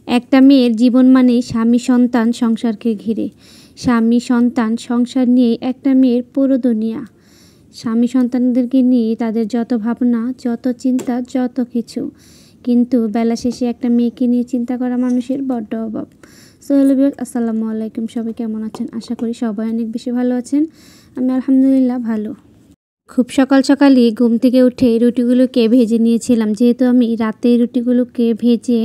একটা মেয়ের জীবন মানেই স্বামী, সন্তান, সংসারকে ঘিরে। স্বামী, সন্তান, সংসার নিয়ে একটা মেয়ের পুরো দুনিয়া। স্বামী সন্তানদেরকে নিয়ে তাদের যত ভাবনা, যত চিন্তা, যত কিছু। কিন্তু বেলা শেষে একটা মেয়েকে নিয়ে চিন্তা করা মানুষের বড্ড অভাব। সো হ্যালো ভিউয়ার্স, আসসালামু আলাইকুম। সবাই কেমন আছেন? আশা করি সবাই অনেক বেশি ভালো আছেন। আমি আলহামদুলিল্লাহ ভালো। খুব সকাল সকালই ঘুম থেকে উঠে রুটিগুলোকে ভেজে নিয়েছিলাম। যেহেতু আমি রাতে রুটিগুলোকে ভেজে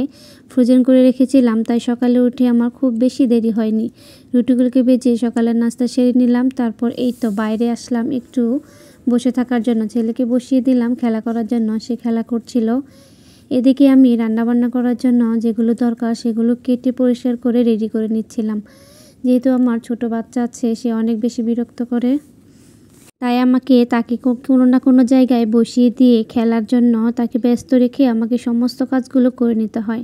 ফ্রোজেন করে রেখেছিলাম, তাই সকালে উঠে আমার খুব বেশি দেরি হয়নি। রুটিগুলোকে ভেজে সকালের নাস্তা সেরে নিলাম। তারপর এই তো বাইরে আসলাম একটু বসে থাকার জন্য। ছেলেকে বসিয়ে দিলাম খেলা করার জন্য, সে খেলা করছিল। এদিকে আমি রান্নাবান্না করার জন্য যেগুলো দরকার সেগুলো কেটে পরিষ্কার করে রেডি করে নিচ্ছিলাম। যেহেতু আমার ছোট বাচ্চা আছে, সে অনেক বেশি বিরক্ত করে, তাই তাকে কোনো না কোনো জায়গায় বসিয়ে দিয়ে খেলার জন্য তাকে ব্যস্ত রেখে আমাকে সমস্ত কাজগুলো করে নিতে হয়।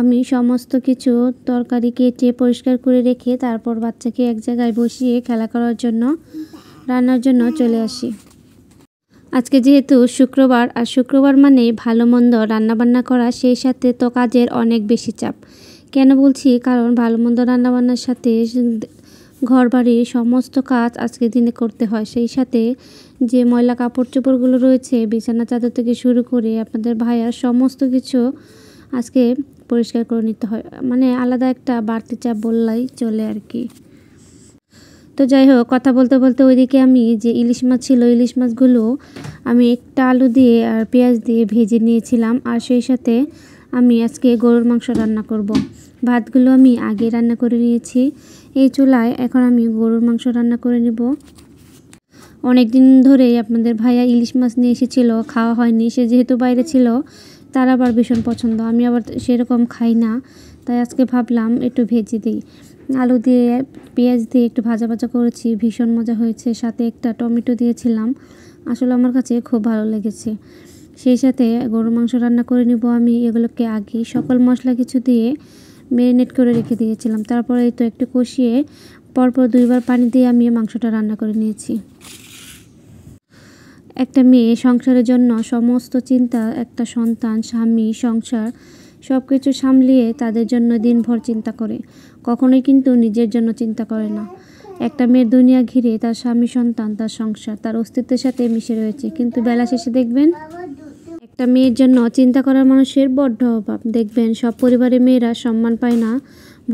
আমি সমস্ত কিছু তরকারি কেটে পরিষ্কার করে রেখে তারপর বাচ্চাকে এক জায়গায় বসিয়ে খেলা করার জন্য রান্নার জন্য চলে আসি। আজকে যেহেতু শুক্রবার, আর শুক্রবার মানে ভালো মন্দ রান্নাবান্না করা, সেই সাথে তো কাজের অনেক বেশি চাপ। কেন বলছি? কারণ ভালো মন্দ রান্নাবান্নার সাথে ঘর বাড়ির সমস্ত কাজ আজকের দিনে করতে হয়। সেই সাথে যে ময়লা কাপড় চোপড়গুলো রয়েছে, বিছানা চাদর থেকে শুরু করে আপনাদের ভাইয়ার সমস্ত কিছু আজকে পরিষ্কার করে নিতে হয়। মানে আলাদা একটা বাড়তি চাপ বললেই চলে আর কি। তো যাই হোক, কথা বলতে বলতে ওইদিকে আমি যে ইলিশ মাছ ছিল, ইলিশ মাছগুলো আমি একটা আলু দিয়ে আর পেঁয়াজ দিয়ে ভেজে নিয়েছিলাম। আর সেই সাথে আমি আজকে গরুর মাংস রান্না করব। ভাতগুলো আমি আগে রান্না করে নিয়েছি এই চুলায়। এখন আমি গরুর মাংস রান্না করে নেব। অনেক দিন ধরেই আপনাদের ভাইয়া ইলিশ মাছ নিয়ে এসেছিল, খাওয়া হয়নি। সে যেহেতু বাইরে ছিল, তার আবার ভীষণ পছন্দ, আমি আবার সেরকম খাই না, তাই আজকে ভাবলাম একটু ভেজে দিই। আলু দিয়ে পেঁয়াজ দিয়ে একটু ভাজা ভাজা করেছি, ভীষণ মজা হয়েছে। সাথে একটা টমেটো দিয়েছিলাম, আসলে আমার কাছে খুব ভালো লেগেছে। সেই সাথে গরুর মাংস রান্না করে নিব আমি। এগুলোকে আগে সকল মশলা কিছু দিয়ে ম্যারিনেট করে রেখে দিয়েছিলাম। তারপরে এই তো একটু কষিয়ে পরপর 2বার পানি দিয়ে আমি মাংসটা রান্না করে নিয়েছি। একটা মেয়ে সংসারের জন্য সমস্ত চিন্তা, একটা সন্তান, স্বামী, সংসার সব কিছু সামলিয়ে তাদের জন্য দিনভর চিন্তা করে, কখনোই কিন্তু নিজের জন্য চিন্তা করে না। একটা মেয়ের দুনিয়া ঘিরে তার স্বামী, সন্তান, তার সংসার, তার অস্তিত্বের সাথে মিশে রয়েছে। কিন্তু বেলা শেষে দেখবেন একটা মেয়ের জন্য চিন্তা করার মানুষের বড্ড অভাব। দেখবেন সব পরিবারের মেয়েরা সম্মান পায় না,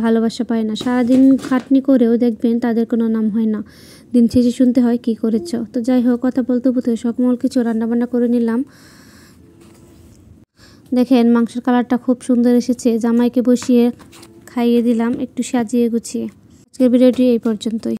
ভালোবাসা পায় না। সারাদিন খাটনি করেও দেখবেন তাদের কোনো নাম হয় না। দিন শেষে শুনতে হয় কি করেছ। তো যাই হোক, কথা বলতে বলতে সকল কিছু রান্নাবান্না করে নিলাম। দেখেন মাংসের কালারটা খুব সুন্দর এসেছে। জামাইকে বসিয়ে খাইয়ে দিলাম একটু সাজিয়ে গুছিয়ে। আজকের ভিডিওটি এই পর্যন্তই।